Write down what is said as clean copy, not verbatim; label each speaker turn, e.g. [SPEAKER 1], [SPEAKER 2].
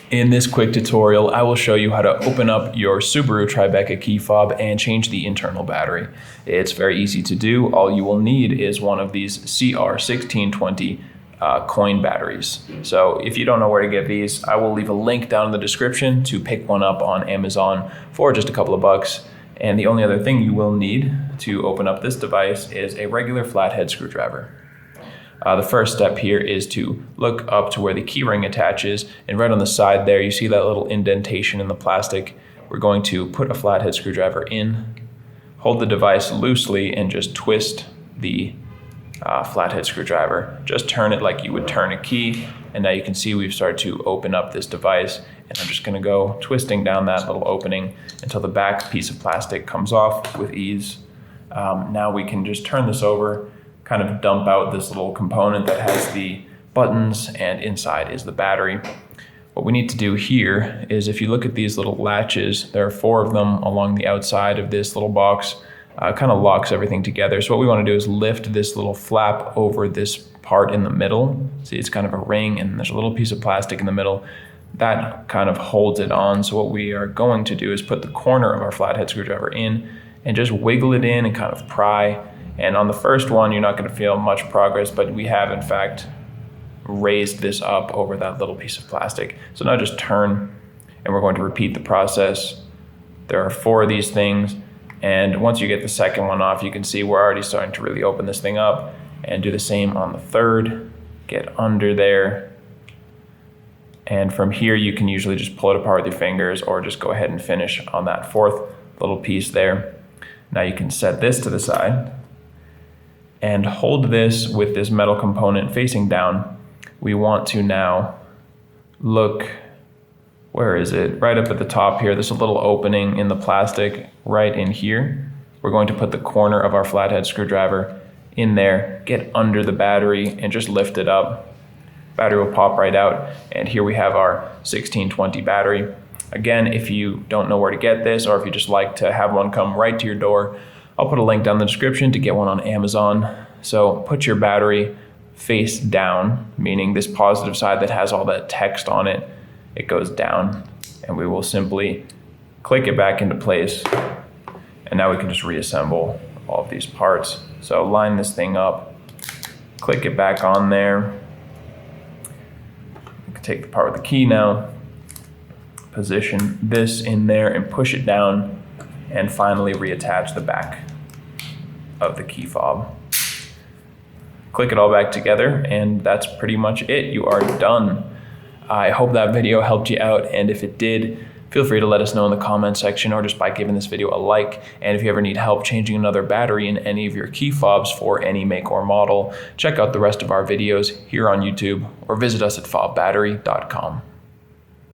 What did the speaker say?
[SPEAKER 1] In this quick tutorial, I will show you how to open up your Subaru Tribeca key fob and change the internal battery. It's very easy to do. All you will need is one of these CR1620 coin batteries. So if you don't know where to get these, I will leave a link down in the description to pick one up on Amazon for just a couple of bucks. And the only other thing you will need to open up this device is a regular flathead screwdriver. The first step here is to look up to where the keyring attaches, and right on the side there you see that little indentation in the plastic. We're going to put a flathead screwdriver in, hold the device loosely, and just twist the flathead screwdriver. Just turn it like you would turn a key, and now you can see we've started to open up this device. And I'm just going to go twisting down that little opening until the back piece of plastic comes off with ease. Now we can just turn this over, kind of dump out this little component that has the buttons, and inside is the battery. What we need to do here is, if you look at these little latches, there are 4 of them along the outside of this little box. Kind of locks everything together. So what we want to do is lift this little flap over this part in the middle. See, it's kind of a ring, and there's a little piece of plastic in the middle that kind of holds it on. So what we are going to do is put the corner of our flathead screwdriver in and just wiggle it in and kind of pry. And on the first one, you're not going to feel much progress, but we have in fact raised this up over that little piece of plastic. So now just turn, and we're going to repeat the process. There are 4 of these things, and once you get the second one off, you can see we're already starting to really open this thing up. And do the same on the third. Get under there, and from here you can usually just pull it apart with your fingers, or just go ahead and finish on that 4th little piece there. Now you can set this to the side and hold this with this metal component facing down. We want to now look, where is it? Right up at the top here, there's a little opening in the plastic right in here. We're going to put the corner of our flathead screwdriver in there, get under the battery, and just lift it up. Battery will pop right out, and here we have our 1620 battery. Again, if you don't know where to get this, or if you just like to have one come right to your door, I'll put a link down in the description to get one on Amazon. So put your battery face down, meaning this positive side that has all that text on it, it goes down, and we will simply click it back into place. And now we can just reassemble all of these parts. So line this thing up, click it back on there. You can take the part with the key now, position this in there and push it down, and finally reattach the back of the key fob. Click it all back together, and that's pretty much it. You are done. I hope that video helped you out, and if it did, feel free to let us know in the comment section, or just by giving this video a like. And if you ever need help changing another battery in any of your key fobs for any make or model, check out the rest of our videos here on YouTube, or visit us at fobbattery.com.